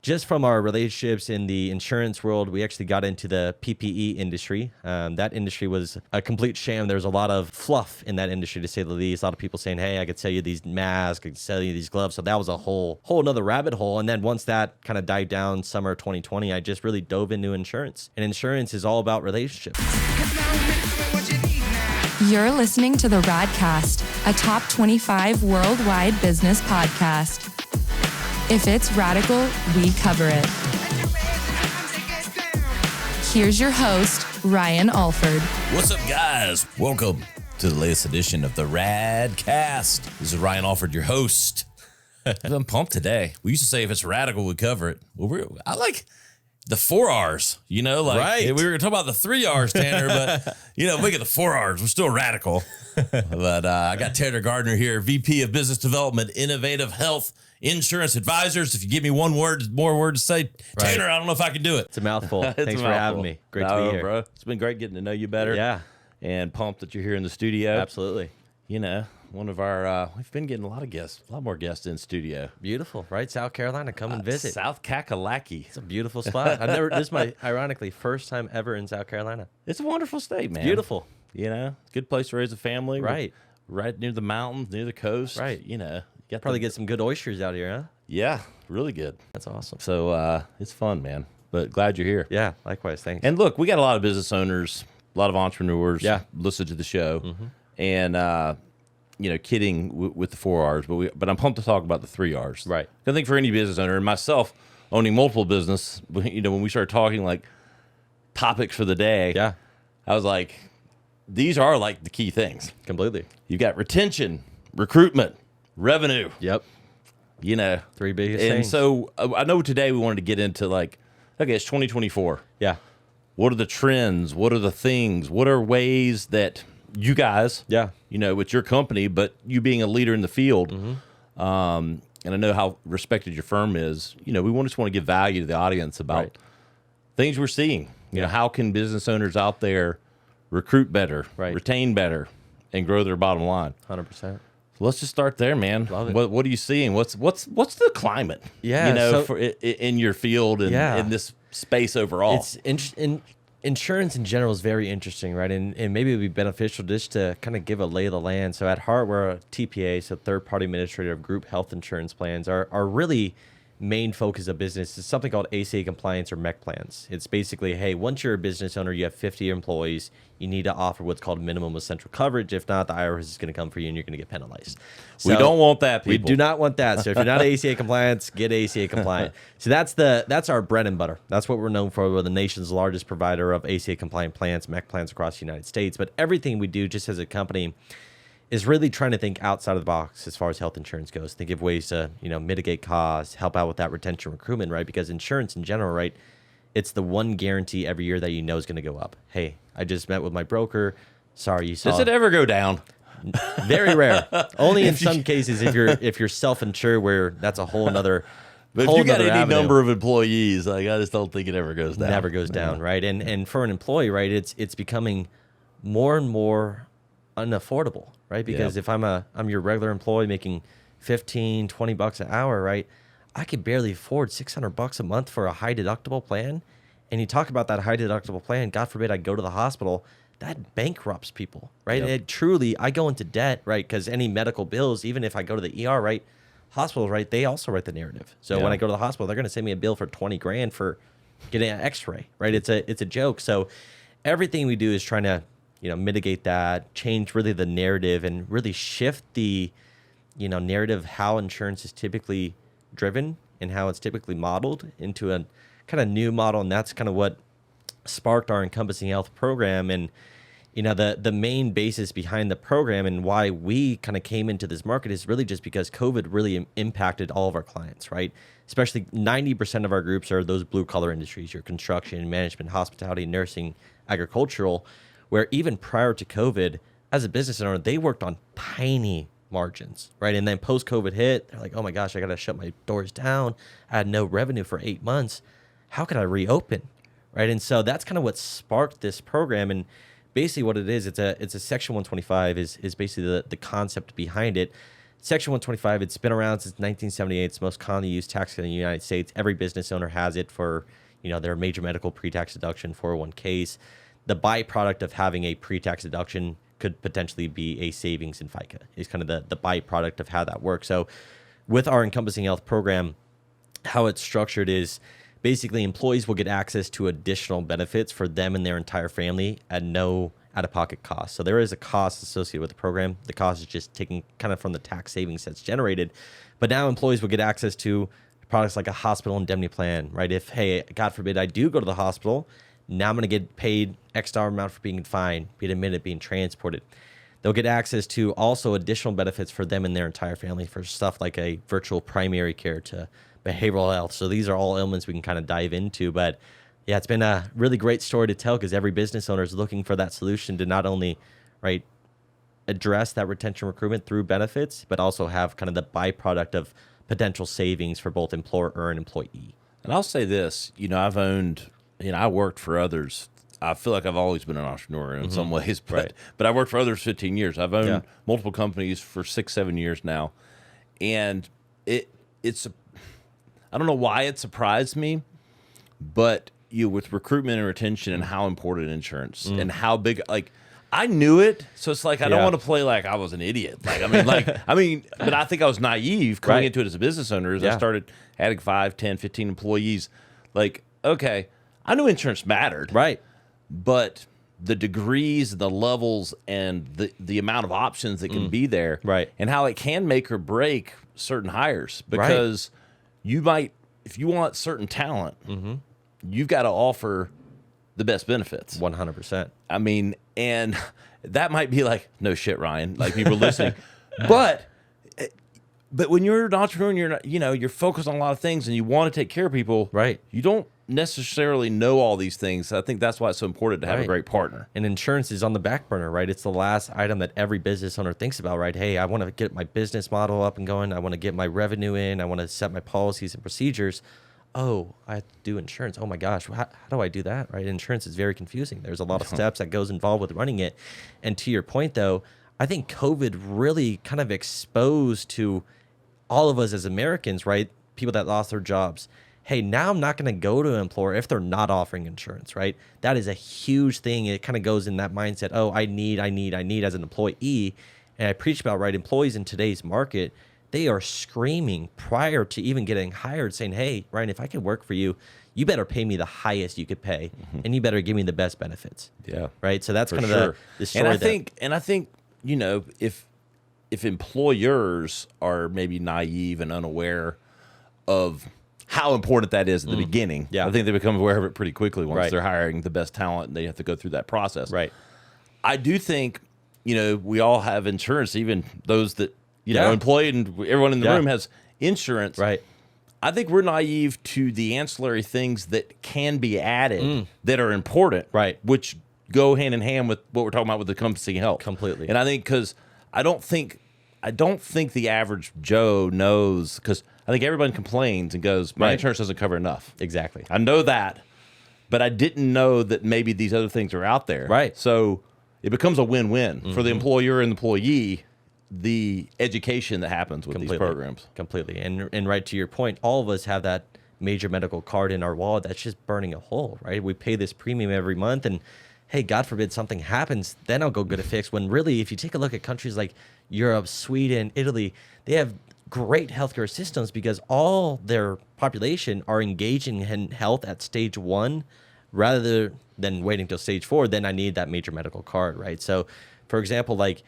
just from our relationships in the insurance world, we actually got into the PPE industry. That industry was a complete sham. There was a lot of fluff in that industry, to say the least. A lot of people saying, hey, I could sell you these masks, I could sell you these gloves. So that was a whole another rabbit hole. And then once that kind of died down summer 2020, I just really dove into insurance. And insurance is all about relationships. You're listening to the Radcast, a top 25 worldwide business podcast. If it's radical, we cover it. Here's your host, Ryan Alford. What's up, guys? Welcome to the latest edition of the Radcast. This is Ryan Alford, your host. I'm pumped today. We used to say if it's radical, we cover it. Well, I like the 4 R's, you know, like right. We were going to talk about the 3 R's, Tanner, but you know, look at the 4 R's. We're still radical. But I got Tanner Gardner here, VP of Business Development, Innovative Health, Insurance Advisors. If you give me one more word to say, Tanner, right. I don't know if I can do it. It's a mouthful. Thanks for having me. Great to be here, bro. It's been great getting to know you better. Yeah, and pumped that you're here in the studio. Absolutely. You know, one of our we've been getting a lot more guests in studio. Beautiful, right? South Carolina, come and visit. South Kakalaki. It's a beautiful spot. This is my ironically first time ever in South Carolina. It's a wonderful state, man. Beautiful. You know, good place to raise a family. Right. Right near the mountains, near the coast. Right. You know, probably get some good oysters out here, huh? Yeah, really good. That's awesome. So it's fun, man. But glad you're here. Yeah, likewise. Thanks. And look, we got a lot of business owners, a lot of entrepreneurs. Yeah. Listen to the show, and you know, kidding with the 4 R's, but I'm pumped to talk about the 3 R's. Right. I think for any business owner, and myself owning multiple business, you know, when we started talking like topics for the day, Yeah. I was like, these are like the key things. Completely. You got retention, recruitment, revenue. Yep. You know, 3 biggest and things. so I know today we wanted to get into like, okay, it's 2024. Yeah. What are the trends? What are the things? What are ways that you guys, Yeah. you know, with your company, but you being a leader in the field, and I know how respected your firm is, you know, we just want to give value to the audience about Right. things we're seeing. You know, how can business owners out there recruit better, Right. retain better, and grow their bottom line? 100%. So let's just start there, man. Love it. What are you seeing? What's the climate? Yeah, you know, so- for in your field and in this space overall. It's insurance in general is very interesting, right? And maybe it would be beneficial just to kind of give a lay of the land. So at heart, we're a TPA, so third-party administrator of group health insurance plans. Our really main focus of business is something called ACA compliance or MEC plans. It's basically, hey, once you're a business owner, you have 50 employees, you need to offer what's called minimum essential coverage. If not, the IRS is going to come for you and you're going to get penalized. We So don't want that, people. We do not want that. So if you're not ACA compliant, get ACA compliant. So that's our bread and butter. That's what we're known for. We're the nation's largest provider of ACA compliant plans, MEC plans across the United States. But everything we do just as a company is really trying to think outside of the box as far as health insurance goes. Think of ways to, you know, mitigate costs, help out with that retention recruitment, right? Because insurance in general, right, it's the one guarantee every year that you know is going to go up. Hey, I just met with my broker. Sorry, you saw. Does it ever go down? Very rare. Only in some cases if you're self-insured, where that's a whole nother. But if you got any number of employees, like I just don't think it ever goes down. Never goes down, right? And for an employee, right, it's becoming more and more unaffordable, right? Because if I'm your regular employee making $15-20 an hour, right, I could barely afford $600 a month for a high deductible plan. And you talk about that high deductible plan, God forbid I go to the hospital, that bankrupts people, right? Yep. It truly, I go into debt, right? Because any medical bills, even if I go to the ER, right, hospitals, right, they also write the narrative. So when I go to the hospital, they're going to send me a bill for 20 grand for getting an x-ray, right? It's a joke. So everything we do is trying to, you know, mitigate that, change really the narrative and really shift the, you know, narrative how insurance is typically driven and how it's typically modeled into a kind of new model. And that's kind of what sparked our Encompassing Health program. And, you know, the main basis behind the program and why we kind of came into this market is really just because COVID really impacted all of our clients, right? Especially 90% of our groups are those blue collar industries, your construction, management, hospitality, nursing, agricultural, where even prior to COVID, as a business owner, they worked on tiny margins, right? And then post-COVID hit, they're like, oh my gosh, I got to shut my doors down. I had no revenue for 8 months. How can I reopen, right? And so that's kind of what sparked this program. And basically what it is, it's a Section 125 is basically the concept behind it. Section 125, it's been around since 1978. It's the most commonly used tax code in the United States. Every business owner has it for, their major medical pre-tax deduction, 401ks. The byproduct of having a pre-tax deduction could potentially be a savings in FICA. Is kind of the byproduct of how that works. So with our Encompassing Health program, how it's structured is basically employees will get access to additional benefits for them and their entire family at no out-of-pocket cost. So there is a cost associated with the program. The cost is just taken kind of from the tax savings that's generated. But now employees will get access to products like a hospital indemnity plan, right? If, hey, God forbid, I do go to the hospital, now I'm going to get paid X dollar amount for being confined, being admitted, being transported. They'll get access to also additional benefits for them and their entire family for stuff like a virtual primary care to behavioral health. So these are all elements we can kind of dive into. But yeah, it's been a really great story to tell because every business owner is looking for that solution to not only, right, address that retention recruitment through benefits, but also have kind of the byproduct of potential savings for both employer and employee. And I'll say this, I worked for others. I feel like I've always been an entrepreneur in some ways, but I worked for others 15 years. I've owned multiple companies for 6-7 years now. And it's I don't know why it surprised me, but with recruitment and retention and how important insurance and how big, like, I knew it, so it's like I don't want to play like I was an idiot. But I think I was naive coming into it as a business owner. As I started adding 5, 10, 15 employees, like, okay, I knew insurance mattered, right? But the degrees, the levels, and the amount of options that can be there, right? And how it can make or break certain hires because you might, if you want certain talent, you've got to offer the best benefits. 100%. I mean, and that might be like, no shit, Ryan, like people listening. But when you're an entrepreneur, and you're not, you're focused on a lot of things and you want to take care of people. Right. You don't necessarily know all these things. I think that's why it's so important to have a great partner. And insurance is on the back burner, right? It's the last item that every business owner thinks about, right? Hey, I want to get my business model up and going. I want to get my revenue in. I want to set my policies and procedures. Oh, I have to do insurance. Oh my gosh, how do I do that, right? Insurance is very confusing. There's a lot of steps that goes involved with running it. And to your point, though, I think COVID really kind of exposed to all of us as Americans, right? People that lost their jobs. Hey, now I'm not going to go to an employer if they're not offering insurance, right? That is a huge thing. It kind of goes in that mindset, oh, I need as an employee. And I preach about, right, employees in today's market, they are screaming prior to even getting hired saying, hey, Ryan, if I can work for you, you better pay me the highest you could pay, and you better give me the best benefits. Yeah. Right? So that's kind of the story. And I think, if employers are maybe naive and unaware of how important that is at the beginning, I think they become aware of it pretty quickly once they're hiring the best talent and they have to go through that process. Right. I do think, we all have insurance, even those that, employed and everyone in the room has insurance. Right. I think we're naive to the ancillary things that can be added that are important. Right. Which go hand in hand with what we're talking about with Encompassing Health. Completely. And I think because I don't think the average Joe knows, because I think everyone complains and goes, my insurance doesn't cover enough. Exactly. I know that, but I didn't know that maybe these other things are out there. Right. So it becomes a win-win for the employer and the employee, the education that happens with these programs. Completely. And right to your point, all of us have that major medical card in our wallet that's just burning a hole, right? We pay this premium every month and, hey, God forbid something happens, then I'll go get it fixed. When really, if you take a look at countries like Europe, Sweden, Italy, they have great healthcare systems because all their population are engaging in health at stage 1 rather than waiting till stage 4. Then I need that major medical card, right? So, for example, like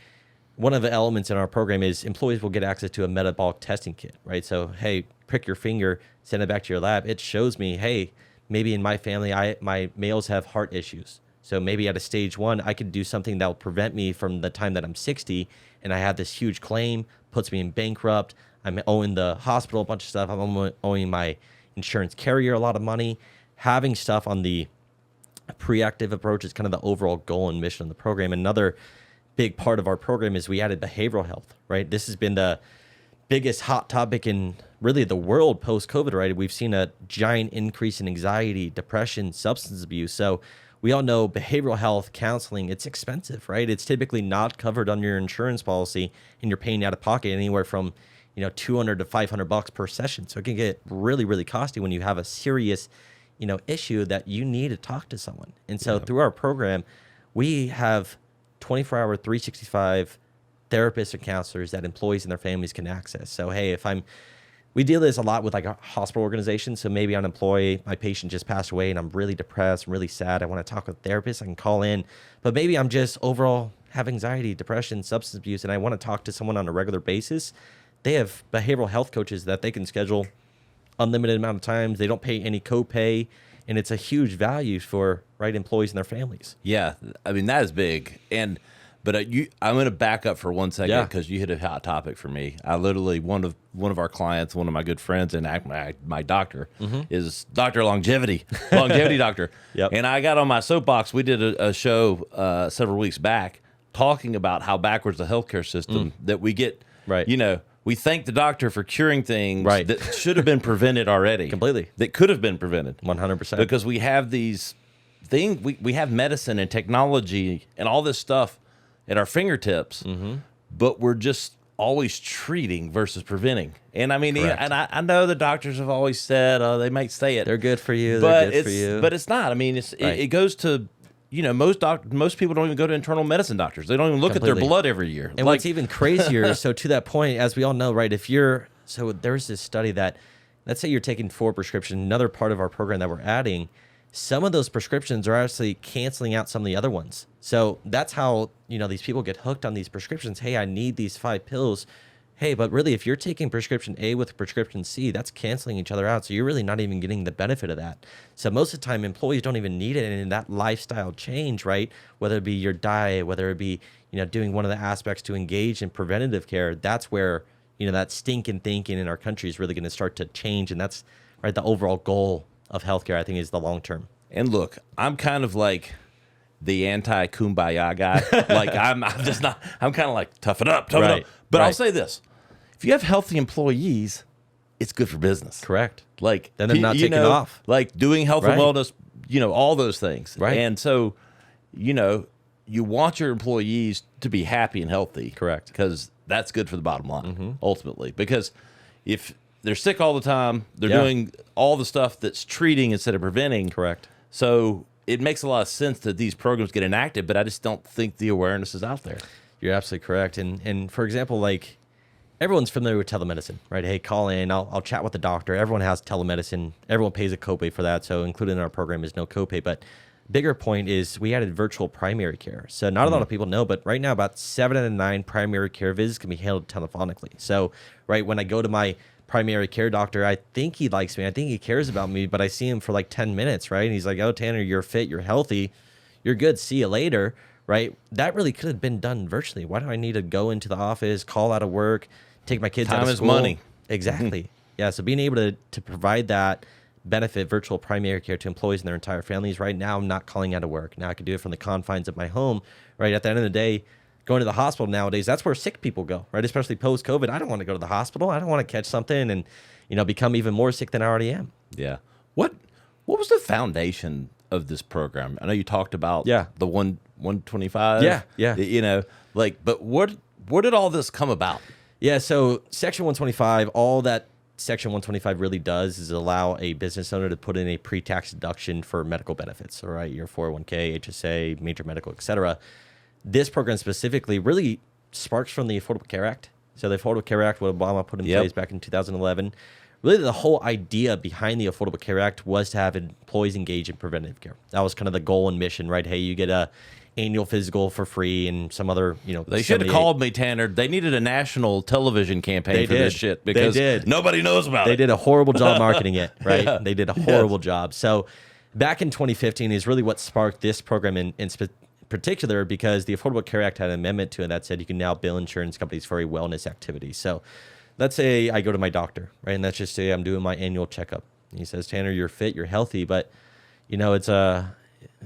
one of the elements in our program is employees will get access to a metabolic testing kit, right? So, hey, prick your finger, send it back to your lab. It shows me, hey, maybe in my family, my males have heart issues. So maybe at a stage 1, I could do something that will prevent me from the time that I'm 60 and I have this huge claim, puts me in bankrupt. I'm owing the hospital a bunch of stuff. I'm owing my insurance carrier a lot of money. Having stuff on the preactive approach is kind of the overall goal and mission of the program. Another big part of our program is we added behavioral health, right? This has been the biggest hot topic in really the world post-COVID, right? We've seen a giant increase in anxiety, depression, substance abuse. So we all know behavioral health counseling, it's expensive, right? It's typically not covered under your insurance policy, and you're paying out of pocket anywhere from, $200 to $500 per session. So it can get really, really costly when you have a serious, issue that you need to talk to someone. And so through our program, we have 24-hour, 365 therapists and counselors that employees and their families can access. So, hey, we deal this a lot with like a hospital organization. So maybe I'm an employee, my patient just passed away and I'm really depressed, I'm really sad. I want to talk with a therapist, I can call in. But maybe I'm just overall have anxiety, depression, substance abuse, and I want to talk to someone on a regular basis. They have behavioral health coaches that they can schedule unlimited amount of times. They don't pay any copay, and it's a huge value for employees and their families. Yeah, I mean that is big. But I'm going to back up for 1 second because you hit a hot topic for me. I literally one of our clients, one of my good friends, and my doctor is Dr. Longevity doctor. Yep. And I got on my soapbox. We did a show several weeks back talking about how backwards the healthcare system that we get. Right. We thank the doctor for curing things Right. that should have been prevented already. Completely. That could have been prevented. 100%. Because we have these things, we have medicine and technology and all this stuff at our fingertips, but we're just always treating versus preventing. And I mean, Correct. I know the doctors have always said, they might say it. They're good for you. but They're good for you. But it's not. I mean, it goes to, most people don't even go to internal medicine doctors. They don't even look at their Completely. blood every year. And what's even crazier, so to that point, as we all know, right, so there's this study that, let's say you're taking 4 prescriptions, another part of our program that we're adding, some of those prescriptions are actually canceling out some of the other ones. So that's how, these people get hooked on these prescriptions. Hey, I need these 5 pills. Hey, but really, if you're taking prescription A with prescription C, that's canceling each other out. So you're really not even getting the benefit of that. So most of the time, employees don't even need it. And in that lifestyle change, right, whether it be your diet, whether it be, doing one of the aspects to engage in preventative care, that's where, that stinking thinking in our country is really going to start to change. And that's right, the overall goal of healthcare, I think, is the long term. And look, I'm kind of like the anti-kumbaya guy. Like I'm just not. I'm kind of like tough it up. But I'll say this: if you have healthy employees, it's good for business. Correct. Like then they're not taking off. Like doing health and wellness. All those things. Right. And so, you want your employees to be happy and healthy. Correct. Because that's good for the bottom line ultimately. Because if they're sick all the time, they're doing all the stuff that's treating instead of preventing. Correct. So it makes a lot of sense that these programs get enacted, but I just don't think the awareness is out there. You're absolutely correct. And for example, like everyone's familiar with telemedicine, right? Hey, call in, I'll chat with the doctor. Everyone has telemedicine. Everyone pays a copay for that. So included in our program is no copay. But bigger point is we added virtual primary care. So not a lot of people know, but right now about 7 out of 9 primary care visits can be handled telephonically. So right when I go to my primary care doctor, I think he likes me, I think he cares about me, but I see him for like 10 minutes, right? And he's like, oh, Tanner, you're fit, you're healthy, you're good, see you later, right? That really could have been done virtually. Why do I need to go into the office, call out of work, take my kids out of school? Time is money. Exactly. Yeah, so being able to provide that benefit, virtual primary care to employees and their entire families. Right now, I'm not calling out of work. Now I can do it from the confines of my home, right? At the end of the day, going to the hospital nowadays, that's where sick people go, right? Especially post-COVID. I don't want to go to the hospital. I don't want to catch something and, become even more sick than I already am. Yeah. What was the foundation of this program? I know you talked about the 125. Yeah. But where did all this come about? Yeah, so Section 125, all that Section 125 really does is allow a business owner to put in a pre-tax deduction for medical benefits, all right? Your 401k, HSA, major medical, et cetera. This program specifically really sparks from the Affordable Care Act. So the Affordable Care Act, what Obama put in place back in 2011, really the whole idea behind the Affordable Care Act was to have employees engage in preventive care. That was kind of the goal and mission, right? Hey, you get a annual physical for free and some other, They should have called me, Tanner. They needed a national television campaign for this shit because nobody knows about it. They did a horrible job marketing it, right? They did a horrible job. So back in 2015 is really what sparked this program in particular, because the Affordable Care Act had an amendment to it that said you can now bill insurance companies for a wellness activity. So let's say I go to my doctor, right? And let's just say I'm doing my annual checkup. He says, Tanner, you're fit, you're healthy, but it's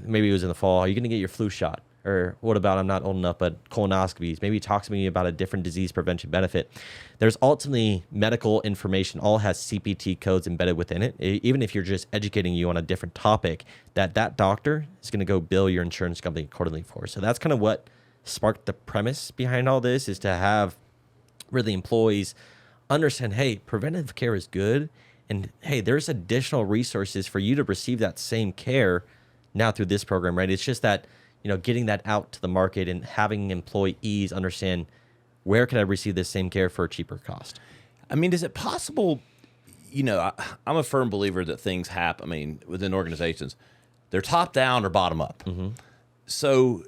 maybe it was in the fall. Are you going to get your flu shot? or what about, I'm not old enough, but colonoscopies. Maybe talk to me about a different disease prevention benefit. There's ultimately medical information, all has CPT codes embedded within it. Even if you're just educating you on a different topic, that doctor is going to go bill your insurance company accordingly for. So that's kind of what sparked the premise behind all this, is to have really employees understand, hey, preventive care is good. And hey, there's additional resources for you to receive that same care now through this program, right? It's just that, getting that out to the market and having employees understand, where can I receive this same care for a cheaper cost? I mean, is it possible, I'm a firm believer that things happen, within organizations, they're top down or bottom up. Mm-hmm. So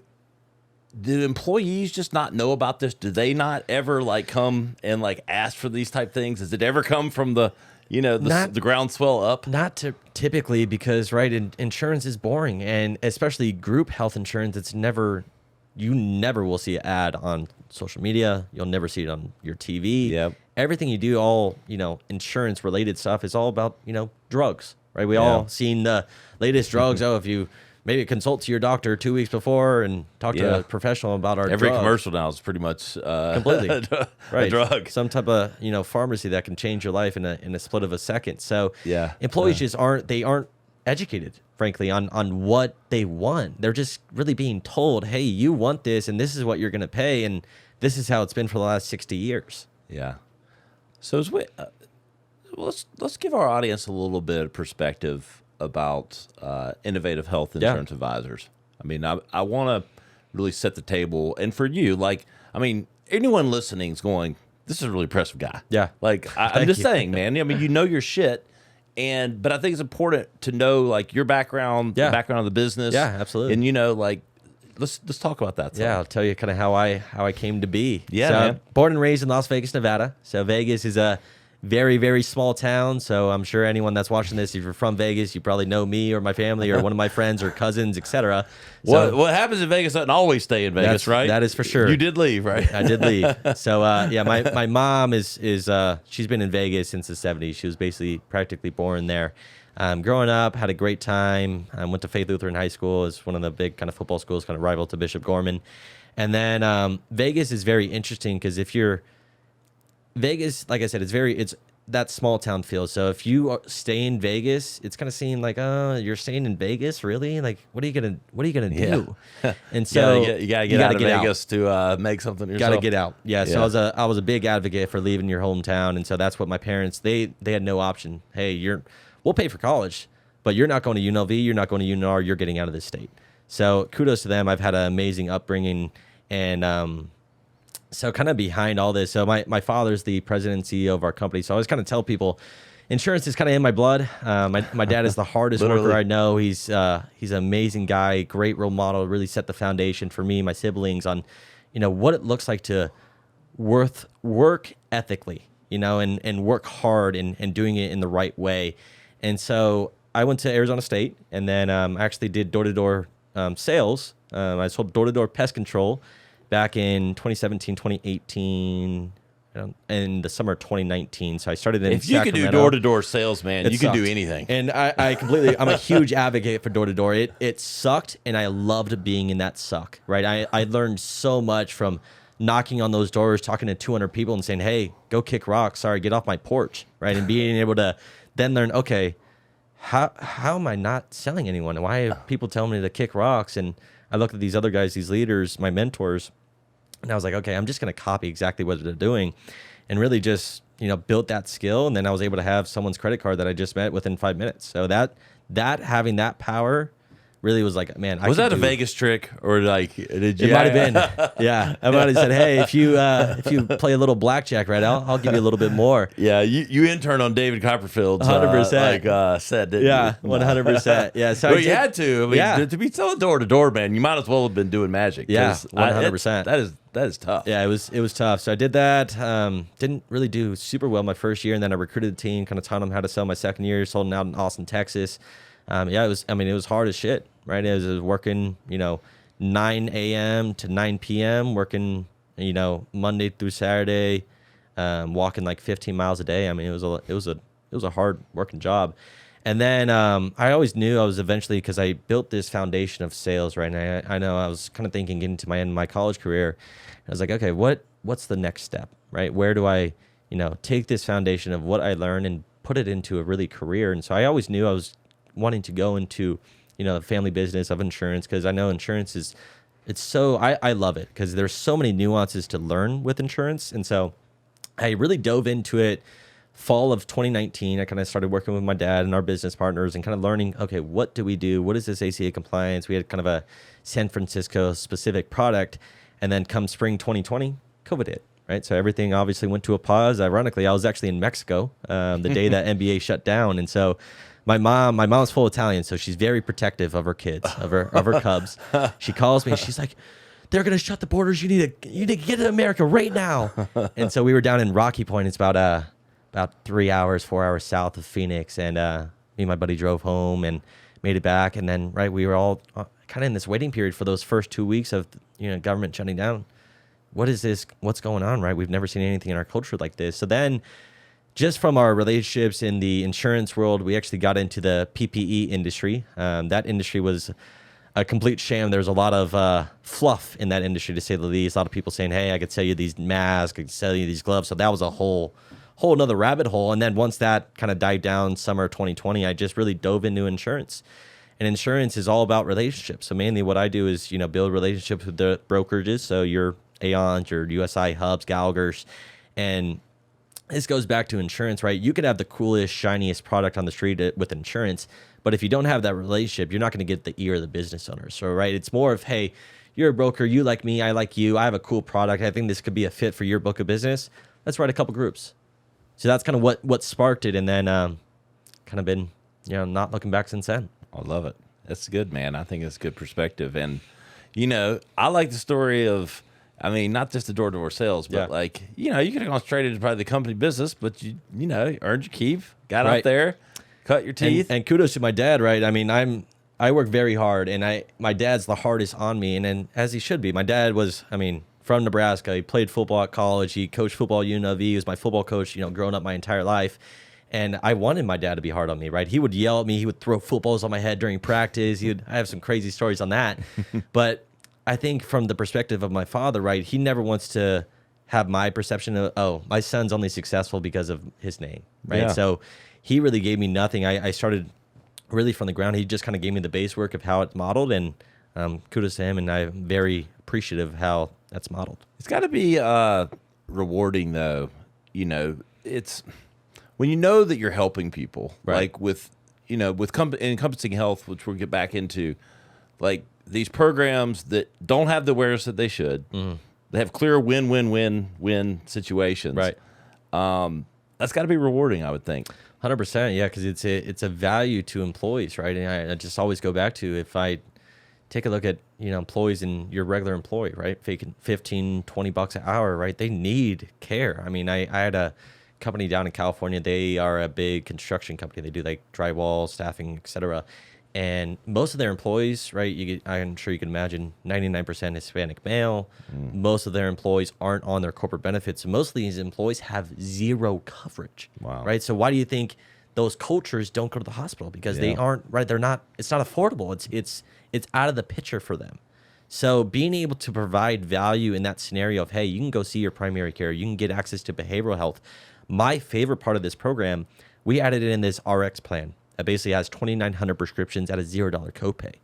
do employees just not know about this? Do they not ever come and ask for these type things? Does it ever come from the groundswell up? Not typically, because insurance is boring, and especially group health insurance. You never will see an ad on social media. You'll never see it on your TV. Yep. Everything you do, all insurance related stuff, is all about drugs, right? We all seen the latest drugs. Oh, if you maybe consult to your doctor 2 weeks before and talk to a professional about our Every drug. commercial now is pretty much completely a drug. Some type of pharmacy that can change your life in a split of a second. So employees just aren't educated, frankly, on what they want. They're just really being told, hey, you want this, and this is what you're going to pay, and this is how it's been for the last 60 years. Yeah. So let's give our audience a little bit of perspective about innovative health insurance advisors. I want to really set the table, and for you, anyone listening is going, this is a really impressive guy. Yeah. I'm just saying, man. You know your shit. But I think it's important to know your background, the background of the business. Yeah, absolutely. And let's talk about that. Yeah, I'll tell you kind of how I came to be. Yeah, so, man. Born and raised in Las Vegas, Nevada. So Vegas is a very, very small town. So I'm sure anyone that's watching this, if you're from Vegas, you probably know me or my family or one of my friends or cousins, etc. So, what happens in Vegas doesn't always stay in Vegas, right? That is for sure. You did leave, right? I did leave. So my mom is she's been in Vegas since the 70s. She was basically practically born there. Growing up, had a great time. Went to Faith Lutheran High School. It's one of the big kind of football schools, kind of rival to Bishop Gorman. And then Vegas is very interesting, because if you're Vegas, like I said, it's that small town feel. So if you stay in Vegas, it's kind of seen like, oh, you're staying in Vegas, really? Like, what are you gonna do? And so you gotta get out of Vegas to make something yourself. Gotta get out. Yeah. So I was a big advocate for leaving your hometown, and so that's what my parents, they had no option. Hey, we'll pay for college, but you're not going to UNLV, you're not going to UNR, you're getting out of this state. So kudos to them. I've had an amazing upbringing, and so kind of behind all this, so my father's the president and CEO of our company. So I always kind of tell people, insurance is kind of in my blood. My dad is the hardest worker I know. He's an amazing guy, great role model, really set the foundation for me and my siblings on, what it looks like to work ethically, and work hard and doing it in the right way. And so I went to Arizona State, and then actually did door-to-door sales. I sold door-to-door pest control back in 2017, 2018, in the summer of 2019. So I started in If you Sacramento. could do door-to-door sales, man, you can sucked. do anything. And I'm a huge advocate for door-to-door. It sucked, and I loved being in that suck, right? I learned so much from knocking on those doors, talking to 200 people and saying, hey, go kick rocks. Sorry, get off my porch, right? And being able to then learn, okay, how am I not selling anyone? Why are people telling me to kick rocks? And I looked at these other guys, these leaders, my mentors, and I was like, okay, I'm just going to copy exactly what they're doing, and really just, built that skill. And then I was able to have someone's credit card that I just met within 5 minutes. So that having that power really was like, man, was that a Vegas trick, or did you? It might have been. Yeah, I might have said, hey, if you play a little blackjack, right, I'll give you a little bit more. Yeah, you interned on David Copperfield's 100%. said, didn't yeah, you? 100%. Yeah, so well, you had to. To be selling door to door, man, you might as well have been doing magic. Yeah, 100%. That is tough. Yeah, it was tough. So I did that. Didn't really do super well my first year, and then I recruited a team, kind of taught them how to sell my second year, sold them out in Austin, Texas. It was hard as shit, right? I was working, 9 a.m. to 9 p.m., working, Monday through Saturday, walking like 15 miles a day. It was a hard working job. And then I always knew I was eventually, because I built this foundation of sales, right? And I know I was kind of thinking getting to my end of my college career. I was like, okay, what's the next step, right? Where do I, take this foundation of what I learned and put it into a really career? And so I always knew I was wanting to go into, the family business of insurance, because I know insurance I love it because there's so many nuances to learn with insurance. And so I really dove into it. Fall of 2019, I kind of started working with my dad and our business partners and kind of learning, okay, what do we do? What is this ACA compliance? We had kind of a San Francisco specific product. And then come spring 2020, COVID hit, right? So everything obviously went to a pause. Ironically, I was actually in Mexico the day that NBA shut down. And so my mom's full Italian, so she's very protective of her kids, of her cubs. She calls me and she's like, they're going to shut the borders. You need to get to America right now. And so we were down in Rocky Point. It's about 4 hours south of Phoenix. And me and my buddy drove home and made it back. And then, right, we were all kind of in this waiting period for those first 2 weeks of, government shutting down. What is this? What's going on, right? We've never seen anything in our culture like this. So then just from our relationships in the insurance world, we actually got into the PPE industry. That industry was a complete sham. There's a lot of fluff in that industry, to say the least. A lot of people saying, hey, I could sell you these masks, I could sell you these gloves. So that was a whole another rabbit hole. And then once that kind of died down summer 2020, I just really dove into insurance. And insurance is all about relationships. So mainly what I do is, build relationships with the brokerages. So your Aons, your USI, Hubs, Gallagher's. And this goes back to insurance, right? You could have the coolest, shiniest product on the street with insurance, but if you don't have that relationship, you're not going to get the ear of the business owner. So, right, it's more of, hey, you're a broker, you like me, I like you, I have a cool product, I think this could be a fit for your book of business. Let's write a couple groups. So that's kind of what sparked it, and then kind of been, not looking back since then. I love it. That's good, man. I think it's good perspective. And, I like the story of, not just the door-to-door sales, but you could have gone straight into probably the company business, but you earned your keep, got out there, cut your teeth. And kudos to my dad, right? I work very hard, and my dad's the hardest on me, and as he should be. My dad was, from Nebraska. He played football at college. He coached football at UNLV. He was my football coach, growing up my entire life. And I wanted my dad to be hard on me, right? He would yell at me. He would throw footballs on my head during practice. I have some crazy stories on that. But I think from the perspective of my father, right, he never wants to have my perception of, oh, my son's only successful because of his name, right? Yeah. So he really gave me nothing. I started really from the ground. He just kind of gave me the base work of how it's modeled, and kudos to him, and I'm very appreciative of how that's modeled. It's got to be rewarding, though. It's when you know that you're helping people, right? Like with Encompassing Health, which we'll get back into, like these programs that don't have the awareness that they should. Mm-hmm. They have clear win-win-win-win situations. Right. That's got to be rewarding, I would think. 100%, yeah, because it's a value to employees, right? And I just always go back to, if I take a look at employees and your regular employee, right, making $15-20 an hour, right? They need care. I had a company down in California. They are a big construction company. They do like drywall, staffing, etc. And most of their employees, right, I'm sure you can imagine, 99% Hispanic male. Most of their employees aren't on their corporate benefits. So most of these employees have zero coverage. Wow. Right? So why do you think those cultures don't go to the hospital? Because they aren't, right, they're not, it's not affordable. It's out of the picture for them. So being able to provide value in that scenario of, hey, you can go see your primary care, you can get access to behavioral health. My favorite part of this program, we added it in this RX plan. That basically has 2,900 prescriptions at a $0 copay.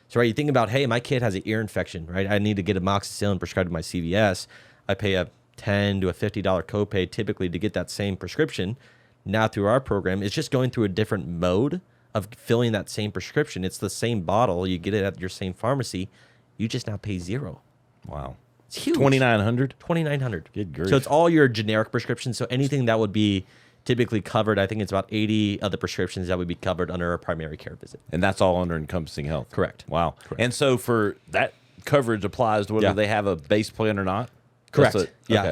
So, right, you think about, hey, my kid has an ear infection, right? I need to get amoxicillin prescribed to my CVS. I pay a $10 to a $50 copay typically to get that same prescription. Now through our program, it's just going through a different mode of filling that same prescription. It's the same bottle. You get it at your same pharmacy. You just now pay $0. Wow. It's huge. 2,900? 2,900. Good grief. So it's all your generic prescriptions. So anything that would be typically covered, I think it's about 80 of the prescriptions that would be covered under a primary care visit. And that's all under Encompassing Health? Correct. Wow. Correct. And so for that coverage applies to whether they have a base plan or not? Correct. Okay,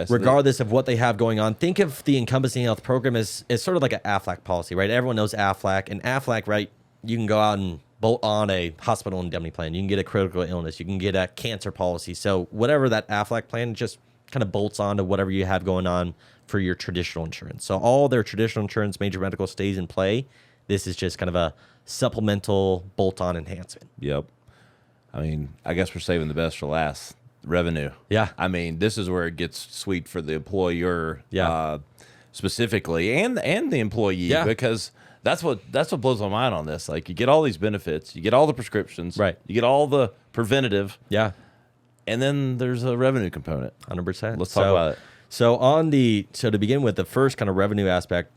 so regardless of what they have going on. Think of the Encompassing Health program as sort of like an AFLAC policy, right? Everyone knows AFLAC. And AFLAC, right, you can go out and bolt on a hospital indemnity plan. You can get a critical illness. You can get a cancer policy. So whatever that AFLAC plan just kind of bolts on to whatever you have going on for your traditional insurance. So all their traditional insurance, major medical, stays in play. This is just kind of a supplemental bolt-on enhancement. Yep. I mean, I guess we're saving the best for last. Revenue. Yeah. I mean, this is where it gets sweet for the employer, Yeah. specifically, and the employee, Yeah. because that's what blows my mind on this. Like, you get all these benefits, you get all the prescriptions, Right. You get all the preventative, Yeah. and then there's a revenue component. 100%. Let's talk about it. So to begin with, the first kind of revenue aspect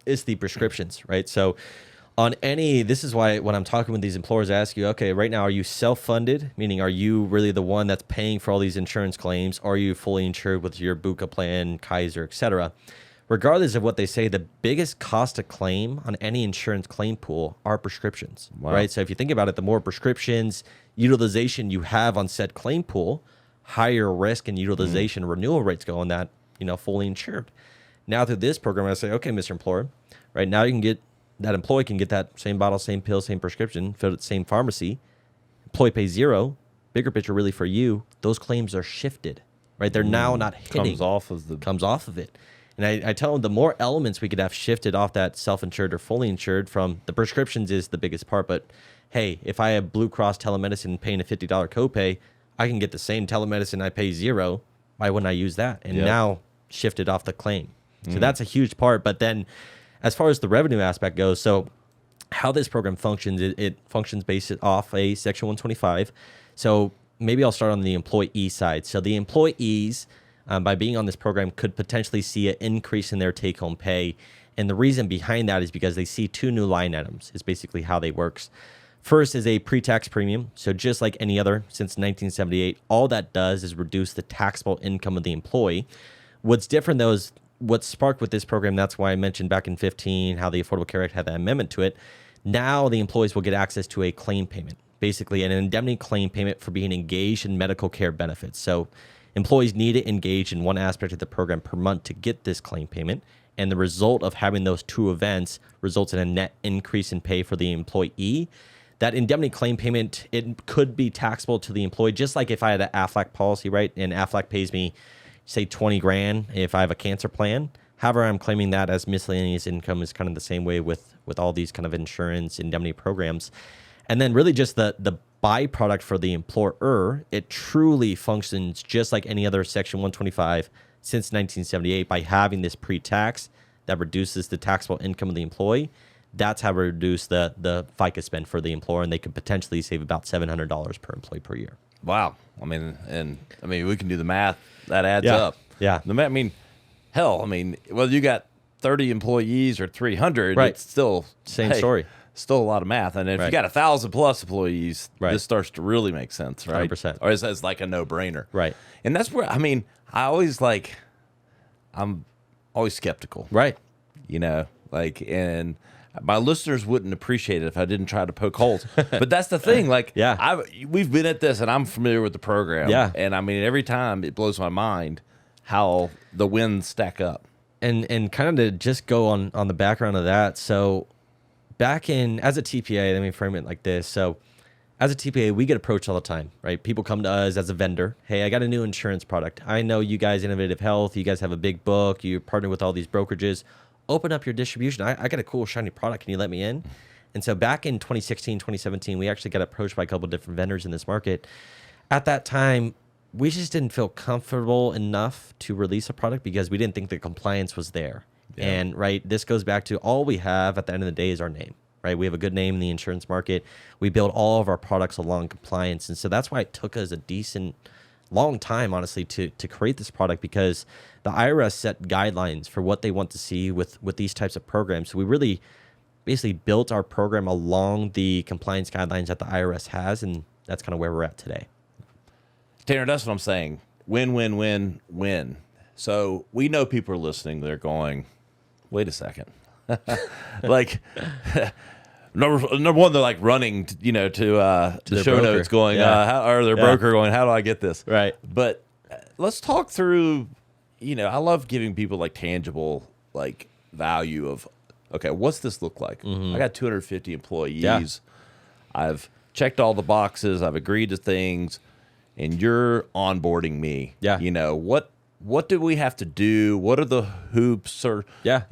is the prescriptions, right? So this is why when I'm talking with these employers, I ask you, okay, right now, are you self-funded? Meaning, are you really the one that's paying for all these insurance claims? Are you fully insured with your Buca plan, Kaiser, et cetera? Regardless of what they say, the biggest cost to claim on any insurance claim pool are prescriptions, right? So if you think about it, the more prescriptions utilization you have on said claim pool, higher risk and utilization renewal rates go on that, fully insured. Now through this program, I say, okay, Mr. Employer, right now that employee can get that same bottle, same pill, same prescription, filled at the same pharmacy. Employee pays zero. Bigger picture, really for you, those claims are shifted, right? They're now not hitting. Comes off of it. And I tell them the more elements we could have shifted off that self-insured or fully insured from the prescriptions is the biggest part. But hey, if I have Blue Cross telemedicine paying a $50 copay, I can get the same telemedicine I pay zero. Why wouldn't I use that? And now shifted off the claim. So that's a huge part. But then as far as the revenue aspect goes, so how this program functions, it functions based off a Section 125. So maybe I'll start on the employee side. So the employees, by being on this program, could potentially see an increase in their take-home pay. And the reason behind that is because they see two new line items is basically how they works. First is a pre-tax premium. So just like any other since 1978, all that does is reduce the taxable income of the employee. What's different, though, is what sparked with this program, that's why I mentioned back in 2015 how the Affordable Care Act had that amendment to it. Now the employees will get access to a claim payment, basically an indemnity claim payment for being engaged in medical care benefits. So employees need to engage in one aspect of the program per month to get this claim payment. And the result of having those two events results in a net increase in pay for the employee. That indemnity claim payment, it could be taxable to the employee, just like if I had an Aflac policy, right? And Aflac pays me, say, 20 grand if I have a cancer plan. However, I'm claiming that as miscellaneous income is kind of the same way with all these kind of insurance indemnity programs. And then really just the byproduct for the employer, it truly functions just like any other Section 125 since 1978 by having this pre-tax that reduces the taxable income of the employee. That's how we reduce the FICA spend for the employer, and they could potentially save about $700 per employee per year. Wow. I mean, we can do the math. That adds up. Yeah. Hell, whether you got 30 employees or 300, right. It's still same story. Still a lot of math. And if you got 1,000 plus employees, this starts to really make sense, right? 100%. Or it's like a no-brainer. Right. And that's where, I'm always skeptical. Right. And my listeners wouldn't appreciate it if I didn't try to poke holes. But that's the thing. We've been at this, and I'm familiar with the program. Yeah. And every time it blows my mind how the wins stack up. And kind of to just go on the background of that. So as a TPA, let me frame it like this. So as a TPA, we get approached all the time, right? People come to us as a vendor. Hey, I got a new insurance product. I know you guys, Innovative Health, you guys have a big book. You partner with all these brokerages. Open up your distribution. I got a cool, shiny product. Can you let me in? And so back in 2016, 2017, we actually got approached by a couple of different vendors in this market. At that time, we just didn't feel comfortable enough to release a product because we didn't think the compliance was there. Yeah. And this goes back to all we have at the end of the day is our name, right? We have a good name in the insurance market. We build all of our products along compliance. And so that's why it took us a decent long time, honestly, to create this product, because the IRS set guidelines for what they want to see with these types of programs. So we really basically built our program along the compliance guidelines that the IRS has, and that's kind of where we're at today. Tanner, that's what I'm saying. Win, win, win, win. So we know people are listening. They're going, wait a second. Number one, they're running, to the show notes going, their broker going, how do I get this? Right. But let's talk through, I love giving people tangible, value of, okay, what's this look like? Mm-hmm. I got 250 employees. Yeah. I've checked all the boxes. I've agreed to things, and you're onboarding me. Yeah. what do we have to do? What are the hoops, or Yeah.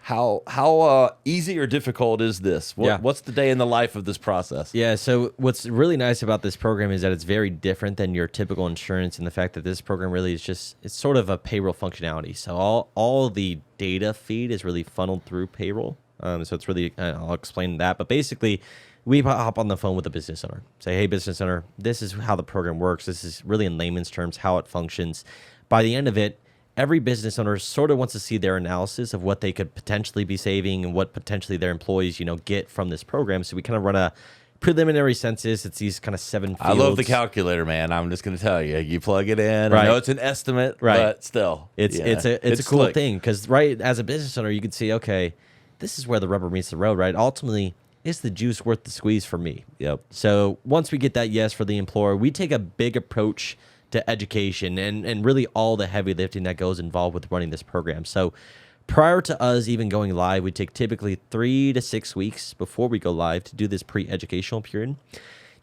how easy or difficult is this? What's the day in the life of this process? Yeah, so what's really nice about this program is that it's very different than your typical insurance, and the fact that this program really is it's sort of a payroll functionality. So all the data feed is really funneled through payroll. So it's really, I'll explain that. But basically, we hop on the phone with a business owner. Say, hey, business owner, this is how the program works. This is really in layman's terms how it functions. By the end of it, every business owner sort of wants to see their analysis of what they could potentially be saving and what potentially their employees, get from this program. So we kind of run a preliminary census. It's these kind of 7 fields. I love the calculator, man. I'm just going to tell you. You plug it in. Right. I know it's an estimate, but still. It's a cool thing because, right, as a business owner, you can see, okay, this is where the rubber meets the road, right? Ultimately, is the juice worth the squeeze for me? Yep. So once we get that yes for the employer, we take a big approach to education and really all the heavy lifting that goes involved with running this program. So prior to us even going live, we take typically 3 to 6 weeks before we go live to do this pre-educational period.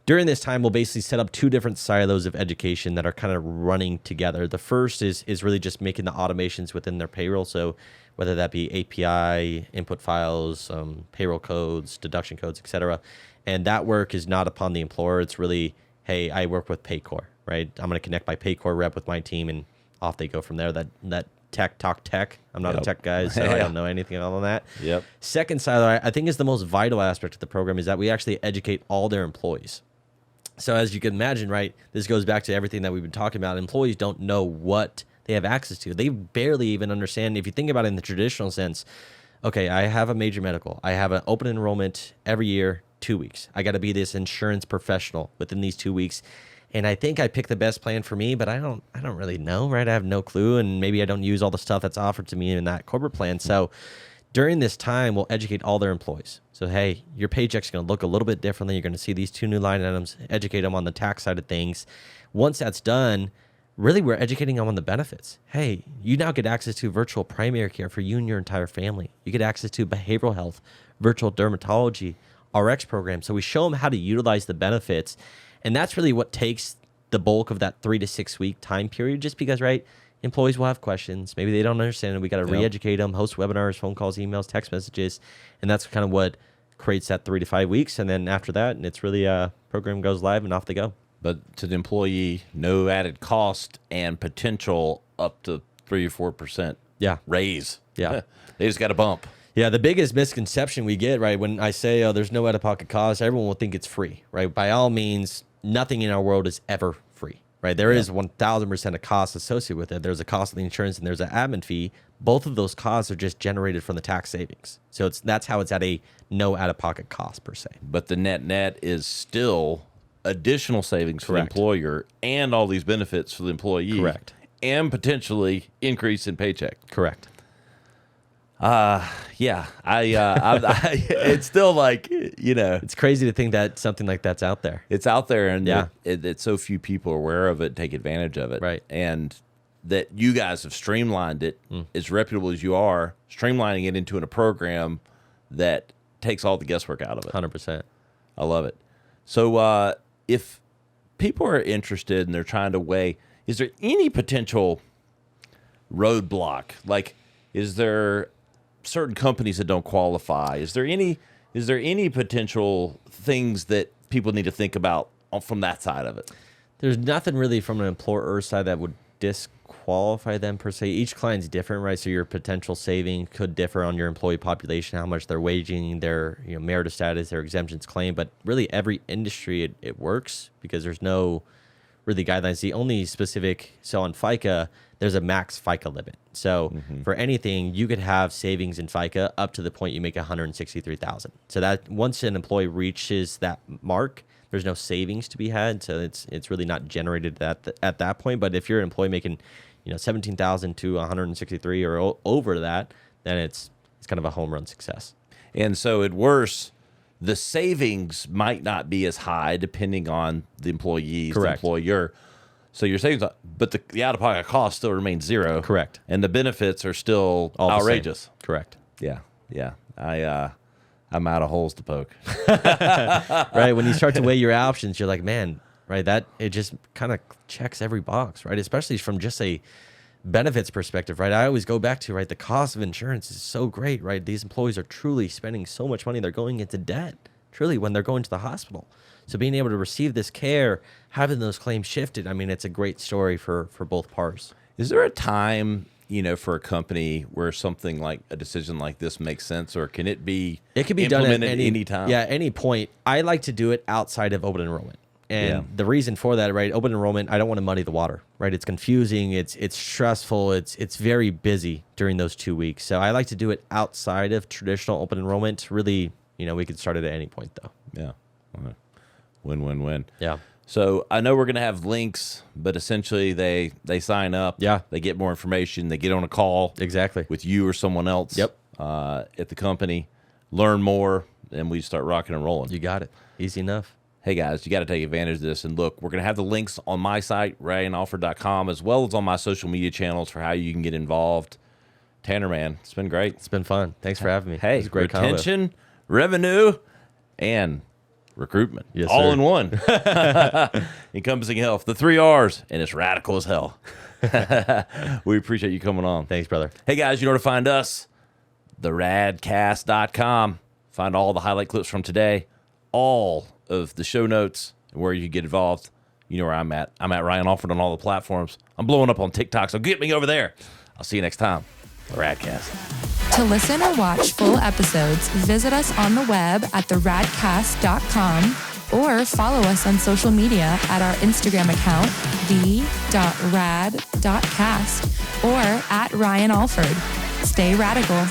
During this time, we'll basically set up 2 different silos of education that are kind of running together. The first is really just making the automations within their payroll. So whether that be API, input files, payroll codes, deduction codes, etc. And that work is not upon the employer. It's really, hey, I work with Paycor, right? I'm going to connect my Paycor rep with my team, and off they go from there. That tech talk tech. I'm not a tech guy, so I don't know anything on that. Yep. Second silo, I think, is the most vital aspect of the program, is that we actually educate all their employees. So as you can imagine, right, this goes back to everything that we've been talking about. Employees don't know what they have access to. They barely even understand. If you think about it in the traditional sense, okay, I have a major medical. I have an open enrollment every year, 2 weeks. I got to be this insurance professional within these 2 weeks. And I think I picked the best plan for me, but I don't really know, right? I have no clue, and maybe I don't use all the stuff that's offered to me in that corporate plan. So during this time, we'll educate all their employees. So, hey, your paycheck's going to look a little bit differently. You're going to see these 2 new line items, educate them on the tax side of things. Once that's done, really, we're educating them on the benefits. Hey, you now get access to virtual primary care for you and your entire family. You get access to behavioral health, virtual dermatology, RX program. So we show them how to utilize the benefits. And that's really what takes the bulk of that 3 to 6 week time period, just because, right, employees will have questions. Maybe they don't understand it. We got to re-educate them, host webinars, phone calls, emails, text messages. And that's kind of what creates that 3 to 5 weeks. And then after that, it's really program goes live and off they go. But to the employee, no added cost and potential up to 3 or 4% raise. Yeah. They just got a bump. Yeah, the biggest misconception we get, right, when I say, oh, there's no out-of-pocket cost, everyone will think it's free, right? By all means, nothing in our world is ever free, right? There is 1,000% a cost associated with it. There's a cost of the insurance and there's an admin fee. Both of those costs are just generated from the tax savings. So that's how it's at a no out-of-pocket cost per se. But the net is still additional savings for Correct. the employer and all these benefits for the employee. Correct. And potentially increase in paycheck. Correct. Yeah. It's still like, It's crazy to think that something like that's out there. it's out there, and Yeah. it's so few people are aware of it, take advantage of it. Right. And that you guys have streamlined it, as reputable as you are, streamlining it into a program that takes all the guesswork out of it. 100%. I love it. So if people are interested and they're trying to weigh, is there any potential roadblock? Like, is there certain companies that don't qualify? Is there any potential things that people need to think about from that side of it? There's nothing really from an employer side that would disqualify them per se. Each client's different, right? So your potential saving could differ on your employee population, how much they're waging, their merit status, their exemptions claim. But really, every industry it works because there's no really guidelines. The only specific, so on FICA, there's a max FICA limit. So for anything, you could have savings in FICA up to the point you make $163,000. So that once an employee reaches that mark, there's no savings to be had. So it's really not generated at that point. But if you're an employee making, $17,000 to $163,000 or over that, then it's kind of a home run success. And so at worst, the savings might not be as high depending on the employees, Correct. the employer. So your savings, but the out-of-pocket cost still remains zero. Correct. And the benefits are still All the same. outrageous. Correct. Yeah. I'm out of holes to poke. Right. When you start to weigh your options, you're like, man, right, that it just kind of checks every box, right? Especially from just a benefits perspective, right? I always go back to, right, the cost of insurance is so great, right? These employees are truly spending so much money. They're going into debt, truly, when they're going to the hospital. So being able to receive this care, having those claims shifted, I mean, it's a great story for both parties. Is there a time, for a company where something like a decision like this makes sense, or can it be done at any time? Yeah, any point. I like to do it outside of open enrollment. And the reason for that, right, open enrollment, I don't want to muddy the water, right? It's confusing, it's stressful, it's very busy during those 2 weeks. So I like to do it outside of traditional open enrollment. Really, we could start it at any point, though. Yeah. Win. Yeah. So I know we're going to have links, but essentially they sign up. Yeah. They get more information. They get on a call. Exactly. With you or someone else. Yep. At the company, learn more, and we start rocking and rolling. You got it. Easy enough. Hey, guys, you got to take advantage of this. And look, we're going to have the links on my site, ryanalford.com, as well as on my social media channels for how you can get involved. Tanner, man, it's been great. It's been fun. Thanks for having me. Hey, it was a great retention, revenue, and recruitment. Yes, all sir. in one. Encompassing Health, the 3 R's, and it's radical as hell. We appreciate you coming on. Thanks, brother. Hey, guys, you know where to find us? Radcast.com. Find all the highlight clips from today, all of the show notes, and where you can get involved. You know where I'm at. I'm at Ryan Alford on all the platforms. I'm blowing up on TikTok, so get me over there. I'll see you next time. The Radcast. To listen or watch full episodes, visit us on the web at theradcast.com or follow us on social media at our Instagram account, the.rad.cast, or at Ryan Alford. Stay radical.